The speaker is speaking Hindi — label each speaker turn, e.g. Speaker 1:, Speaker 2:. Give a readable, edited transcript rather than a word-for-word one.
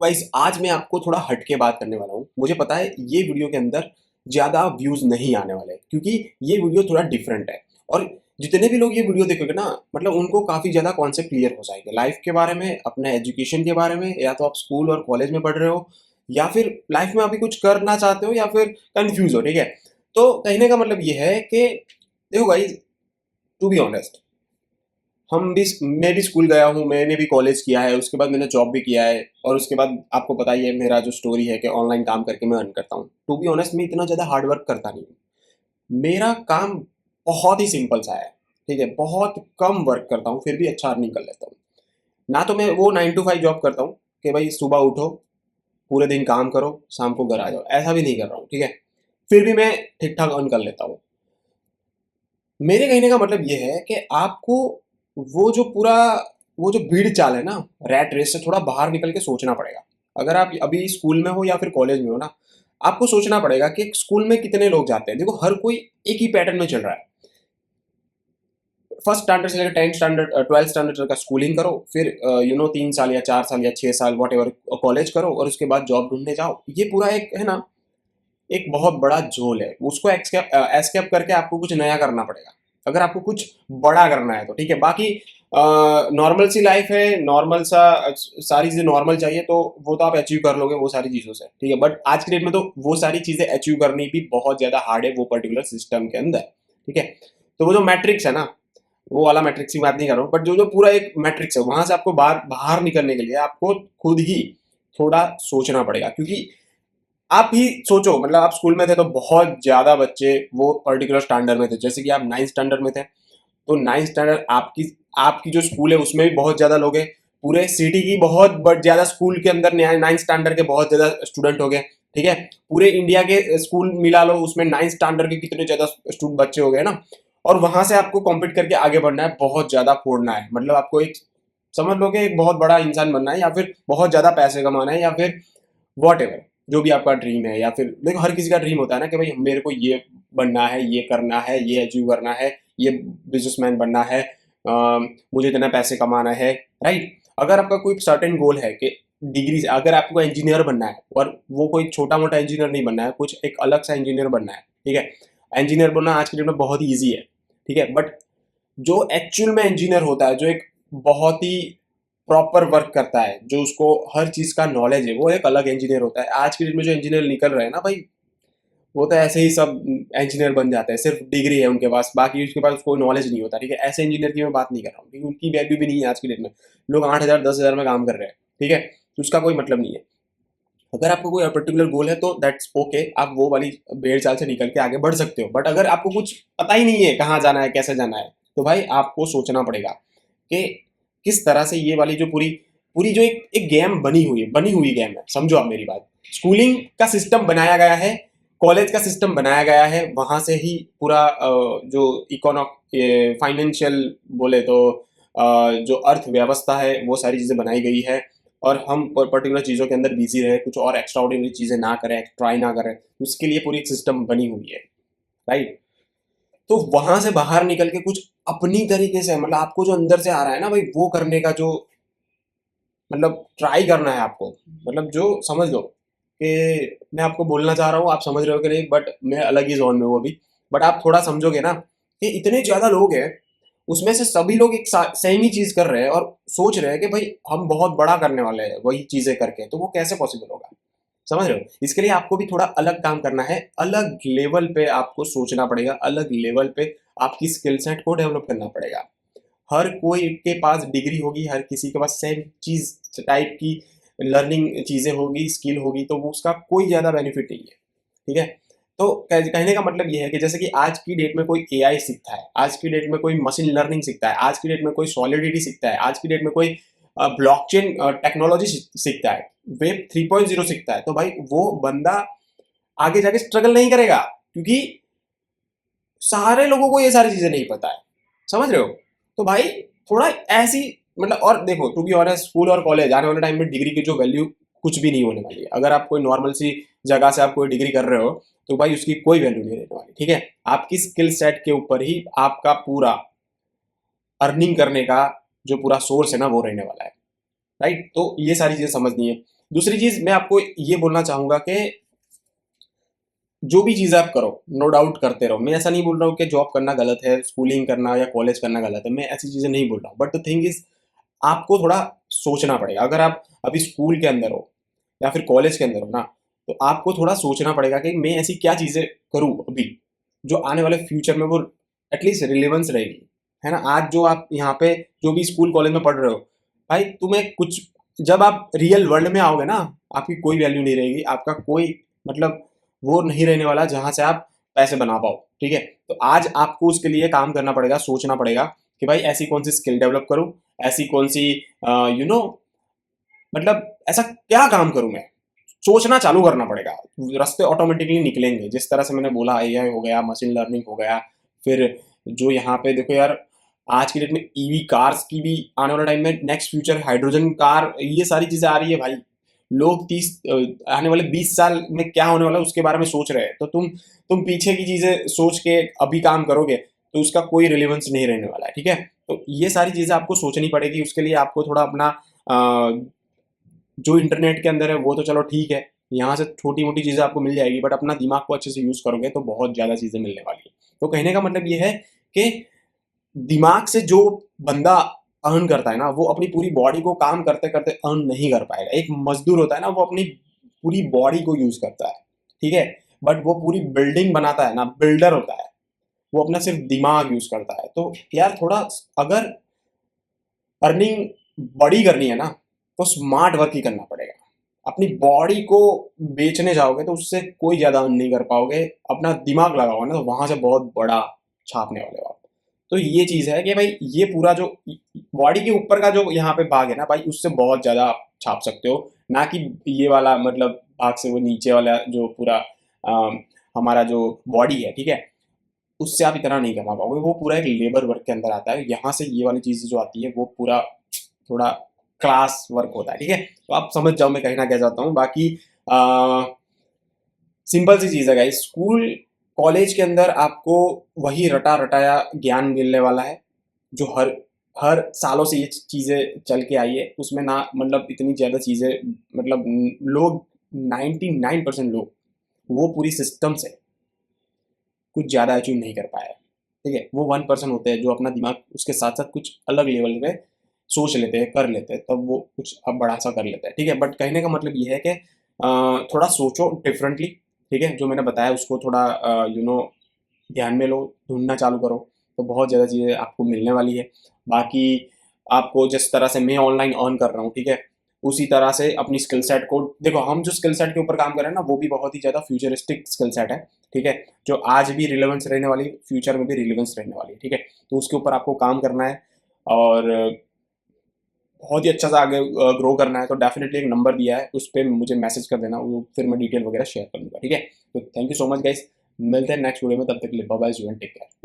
Speaker 1: गाइस आज मैं आपको थोड़ा हट के बात करने वाला हूँ। मुझे पता है ये वीडियो के अंदर ज़्यादा व्यूज़ नहीं आने वाले हैं क्योंकि ये वीडियो थोड़ा डिफरेंट है और जितने भी लोग ये वीडियो देखेंगे ना मतलब उनको काफ़ी ज़्यादा कॉन्सेप्ट क्लियर हो जाएंगे लाइफ के बारे में, अपने एजुकेशन के बारे में, या तो आप स्कूल और कॉलेज में पढ़ रहे हो या फिर लाइफ में अभी कुछ करना चाहते हो या फिर कन्फ्यूज़ हो, ठीक है? तो कहने का मतलब ये है कि देखो गाइस, टू बी ऑनेस्ट, मैं भी स्कूल गया हूँ, मैंने भी कॉलेज किया है, उसके बाद मैंने जॉब भी किया है और उसके बाद आपको पता ही है मेरा जो स्टोरी है कि ऑनलाइन काम करके मैं अर्न करता हूँ। टू बी ऑनेस्ट मैं इतना ज़्यादा हार्ड वर्क करता नहीं हूँ। मेरा काम बहुत ही सिंपल सा है, ठीक है? बहुत कम वर्क करता हूँ, फिर भी अच्छा अर्निंग कर लेता हूँ। ना तो मैं वो 9 टू 5 जॉब करता हूँ कि भाई सुबह उठो, पूरे दिन काम करो, शाम को घर आ जाओ, ऐसा भी नहीं कर रहा हूँ, ठीक है? फिर भी मैं ठीक-ठाक अर्न कर लेता हूँ। मेरे कहने का मतलब ये है कि आपको वो जो पूरा वो जो भीड़ चाल है ना, रैट रेस से थोड़ा बाहर निकल के सोचना पड़ेगा। अगर आप अभी स्कूल में हो या फिर कॉलेज में हो ना, आपको सोचना पड़ेगा कि स्कूल में कितने लोग जाते हैं। देखो हर कोई एक ही पैटर्न में चल रहा है। फर्स्ट स्टैंडर्ड से लेकर 10th स्टैंडर्ड 12th स्टैंडर्ड का स्कूलिंग करो, फिर 3 साल या 4 साल या 6 साल वॉट एवर कॉलेज करो और उसके बाद जॉब ढूंढने जाओ। ये पूरा एक है ना, एक बहुत बड़ा झोल है, उसको एस्केप करके आपको कुछ नया करना पड़ेगा अगर आपको कुछ बड़ा करना है तो, ठीक है? बाकी नॉर्मल सी लाइफ है, नॉर्मल सा सारी चीज़ें नॉर्मल चाहिए तो वो तो आप अचीव कर लोगे वो सारी चीज़ों से, ठीक है? बट आज की डेट में तो वो सारी चीज़ें अचीव करनी भी बहुत ज़्यादा हार्ड है वो पर्टिकुलर सिस्टम के अंदर, ठीक है? तो वो जो मैट्रिक्स है ना, वो वाला मैट्रिक्स की बात नहीं कर रहा हूँ, बट जो जो पूरा एक मैट्रिक्स है वहां से आपको बाहर बाहर निकलने के लिए आपको खुद ही थोड़ा सोचना पड़ेगा। क्योंकि आप ही सोचो, मतलब आप स्कूल में थे तो बहुत ज्यादा बच्चे वो पर्टिकुलर स्टैंडर्ड में थे, जैसे कि आप 9th स्टैंडर्ड में थे तो 9th स्टैंडर्ड आपकी आपकी जो स्कूल है उसमें भी बहुत ज्यादा लोग हैं। पूरे सिटी की बहुत बट ज्यादा स्कूल के अंदर 9th स्टैंडर्ड के बहुत ज्यादा स्टूडेंट हो गए, ठीक है? पूरे इंडिया के स्कूल मिला लो उसमें 9th स्टैंडर्ड के कितने ज्यादा स्टूडेंट बच्चे हो गए ना। और वहां से आपको कॉम्पीट करके आगे बढ़ना है, बहुत ज्यादा फोड़ना है, मतलब आपको एक समझ लो कि एक बहुत बड़ा इंसान बनना है या फिर बहुत ज्यादा पैसे कमाना है या फिर वॉट एवर जो भी आपका ड्रीम है। या फिर देखो हर किसी का ड्रीम होता है ना कि भाई मेरे को ये बनना है, ये करना है, ये अचीव करना है, ये बिजनेसमैन बनना है, मुझे इतना पैसे कमाना है, राइट? अगर आपका कोई सर्टेन गोल है कि डिग्री से अगर आपको इंजीनियर बनना है और वो कोई छोटा मोटा इंजीनियर नहीं बनना है, कुछ एक अलग सा इंजीनियर बनना है, ठीक है? इंजीनियर बनना आज के डेट में बहुत ही ईजी है, ठीक है? बट जो एक्चुअल में इंजीनियर होता है, जो एक बहुत ही प्रॉपर वर्क करता है, जो उसको हर चीज का नॉलेज है, वो एक अलग इंजीनियर होता है। आज की डेट में जो इंजीनियर निकल रहे हैं ना भाई, वो तो ऐसे ही सब इंजीनियर बन जाते हैं, सिर्फ डिग्री है उनके पास, बाकी उसके पास कोई नॉलेज नहीं होता, ठीक है? ऐसे इंजीनियर की मैं बात नहीं कर रहा हूँ क्योंकि उनकी वैल्यू भी नहीं है आज की डेट में। लोग 8,000 10,000 में काम कर रहे हैं, ठीक है? तो उसका कोई मतलब नहीं है। अगर आपको कोई पर्टिकुलर गोल है तो दैट्स ओके, आप वो वाली भेड़ चाल से निकल के आगे बढ़ सकते हो। बट अगर आपको कुछ पता ही नहीं है कहाँ जाना है, कैसे जाना है, तो भाई आपको सोचना पड़ेगा कि किस तरह से ये वाली जो पूरी पूरी जो एक गेम बनी हुई गेम है, समझो आप मेरी बात। स्कूलिंग का सिस्टम बनाया गया है, कॉलेज का सिस्टम बनाया गया है, वहां से ही पूरा जो इकोनॉमिक फाइनेंशियल बोले तो जो अर्थव्यवस्था है वो सारी चीजें बनाई गई है। और हम पर्टिकुलर चीज़ों के अंदर बिजी रहे, कुछ और एक्स्ट्रा ऑर्डिनरी चीज़ें ना करें, ट्राई ना करें, उसके लिए पूरी एक सिस्टम बनी हुई है, राइट? तो वहां से बाहर निकल के कुछ अपनी तरीके से, मतलब आपको जो अंदर से आ रहा है ना भाई, वो करने का जो मतलब ट्राई करना है आपको, मतलब जो समझ लो कि मैं आपको बोलना चाह रहा हूँ, आप समझ रहे हो कि नहीं, बट मैं अलग ही जोन में हूँ अभी। बट आप थोड़ा समझोगे ना कि इतने ज्यादा लोग हैं, उसमें से सभी लोग एक सेम ही चीज कर रहे हैं और सोच रहे हैं कि भाई हम बहुत बड़ा करने वाले हैं वही चीजें करके, तो वो कैसे पॉसिबल होगा? समझ रहे हो? इसके लिए आपको भी थोड़ा अलग काम करना है, अलग लेवल पे आपको सोचना पड़ेगा, अलग लेवल पे आपकी स्किल सेट को डेवलप करना पड़ेगा। हर कोई के पास डिग्री होगी, हर किसी के पास सेम चीज टाइप की लर्निंग चीजें होगी, स्किल होगी, तो वो उसका कोई ज्यादा बेनिफिट नहीं है, ठीक है? तो कहने का मतलब ये है कि जैसे कि आज की डेट में कोई एआई सीखता है, आज की डेट में कोई मशीन लर्निंग सीखता है, आज की डेट में कोई सॉलिडिटी सीखता है, आज की डेट में कोई ब्लॉकचेन टेक्नोलॉजी सीखता है, वेब 3.0 सीखता है, तो भाई वो बंदा आगे जाके स्ट्रगल नहीं करेगा क्योंकि सारे लोगों को ये सारी चीजें नहीं पता है। समझ रहे हो? तो भाई थोड़ा ऐसी, मतलब, और देखो टू बी ऑनेस्ट, स्कूल और कॉलेज आने वाले टाइम में डिग्री की जो वैल्यू कुछ भी नहीं होने वाली है। अगर आप कोई नॉर्मल सी जगह से आप कोई डिग्री कर रहे हो तो भाई उसकी कोई वैल्यू नहीं रहने वाली, ठीक है? आपकी स्किल सेट के ऊपर ही आपका पूरा अर्निंग करने का जो पूरा सोर्स है ना वो रहने वाला है, राइट? तो ये सारी चीजें समझनी है। दूसरी चीज मैं आपको ये बोलना चाहूंगा कि जो भी चीज़ आप करो, नो डाउट करते रहो। मैं ऐसा नहीं बोल रहा हूँ कि जॉब करना गलत है, स्कूलिंग करना या कॉलेज करना गलत है, मैं ऐसी चीज़ें नहीं बोल रहा हूँ। बट द थिंग इज, आपको थोड़ा सोचना पड़ेगा। अगर आप अभी स्कूल के अंदर हो या फिर कॉलेज के अंदर हो ना, तो आपको थोड़ा सोचना पड़ेगा कि मैं ऐसी क्या चीज़ें करूँ अभी, जो आने वाले फ्यूचर में वो एटलीस्ट रिलेवेंस रहेगी, है ना। आज जो आप यहाँ पे जो भी स्कूल कॉलेज में पढ़ रहे हो, भाई तुम्हें कुछ, जब आप रियल वर्ल्ड में आओगे ना, आपकी कोई वैल्यू नहीं रहेगी, आपका कोई मतलब वो नहीं रहने वाला जहाँ से आप पैसे बना पाओ, ठीक है। तो आज आपको उसके लिए काम करना पड़ेगा, सोचना पड़ेगा कि भाई ऐसी कौन सी स्किल डेवलप करूँ, ऐसी कौन सी यू नो मतलब ऐसा क्या काम करूँ मैं, सोचना चालू करना पड़ेगा। रास्ते ऑटोमेटिकली निकलेंगे, जिस तरह से मैंने बोला, एआई हो गया, मशीन लर्निंग हो गया, फिर जो यहाँ पे देखो यार, आज की डेट में ईवी कार्स की भी आने वाले टाइम में नेक्स्ट फ्यूचर हाइड्रोजन कार, ये सारी चीजें आ रही है भाई। लोग 30 आने वाले 20 साल में क्या होने वाला है उसके बारे में सोच रहे हैं, तो तुम पीछे की चीजें सोच के अभी काम करोगे तो उसका कोई रिलेवेंस नहीं रहने वाला है, ठीक है। तो ये सारी चीजें आपको सोचनी पड़ेगी। उसके लिए आपको थोड़ा अपना जो इंटरनेट के अंदर है वो तो चलो ठीक है, यहाँ से छोटी मोटी चीज़ें आपको मिल जाएगी, बट अपना दिमाग को अच्छे से यूज़ करोगे तो बहुत ज़्यादा चीज़ें मिलने वाली है। तो कहने का मतलब ये है कि दिमाग से जो बंदा अर्न करता है ना, वो अपनी पूरी बॉडी को काम करते करते अर्न नहीं कर पाएगा। एक मजदूर होता है ना, वो अपनी पूरी बॉडी को यूज़ करता है, ठीक है। बट वो पूरी बिल्डिंग बनाता है ना, बिल्डर होता है, वो अपना सिर्फ दिमाग यूज़ करता है। तो यार थोड़ा, अगर अर्निंग बड़ी करनी है ना, तो स्मार्ट वर्क ही करना पड़ेगा। अपनी बॉडी को बेचने जाओगे तो उससे कोई ज़्यादा अर्न नहीं कर पाओगे। अपना दिमाग लगाओगे ना, तो वहाँ से बहुत बड़ा छापने वाले हो आप। तो ये चीज़ है कि भाई ये पूरा जो बॉडी के ऊपर का जो यहाँ पे भाग है ना भाई, उससे बहुत ज़्यादा आप छाप सकते हो, ना कि ये वाला मतलब भाग से वो नीचे वाला जो पूरा हमारा जो बॉडी है, ठीक है, उससे आप इतना नहीं कमा पाओगे। वो पूरा एक लेबर वर्क के अंदर आता है। यहाँ से ये वाली चीज़ जो आती है वो पूरा थोड़ा क्लास वर्क होता है, ठीक है। तो आप समझ जाओ मैं कहना क्या चाहता हूँ। बाकी सिंपल सी चीज़ है गाइस, स्कूल कॉलेज के अंदर आपको वही रटा रटाया ज्ञान मिलने वाला है, जो हर हर सालों से ये चीज़ें चल के आई है। उसमें ना मतलब इतनी ज़्यादा चीज़ें, मतलब लोग 99% लोग वो पूरी सिस्टम से कुछ ज़्यादा अचीव नहीं कर पाया है, ठीक है। वो 1% होते हैं जो अपना दिमाग उसके साथ साथ कुछ अलग लेवल पे सोच लेते हैं, कर लेते हैं, तब वो कुछ अब बड़ा सा कर लेते हैं, ठीक है। बट कहने का मतलब ये है कि थोड़ा सोचो डिफरेंटली, ठीक है। जो मैंने बताया उसको थोड़ा ध्यान में लो, ढूंढना चालू करो, तो बहुत ज़्यादा चीज़ें आपको मिलने वाली है। बाकी आपको जिस तरह से मैं ऑनलाइन अर्न कर रहा हूँ, ठीक है, उसी तरह से अपनी स्किल सेट को देखो। हम जो स्किल सेट के ऊपर काम कर रहे हैं ना, वो भी बहुत ही ज़्यादा फ्यूचरिस्टिक स्किल सेट है, ठीक है, जो आज भी रिलेवेंस रहने वाली, फ्यूचर में भी रिलेवेंस रहने वाली है, ठीक है। तो उसके ऊपर आपको काम करना है और बहुत ही अच्छा सा आगे ग्रो करना है। तो डेफिनेटली एक नंबर दिया है, उस पर मुझे मैसेज कर देना, वो फिर मैं डिटेल वगैरह शेयर कर दूंगा, ठीक है। तो thank you so much guys, मिलते हैं नेक्स्ट वीडियो में, तब तक के लिए बाय बाय, टेक केयर।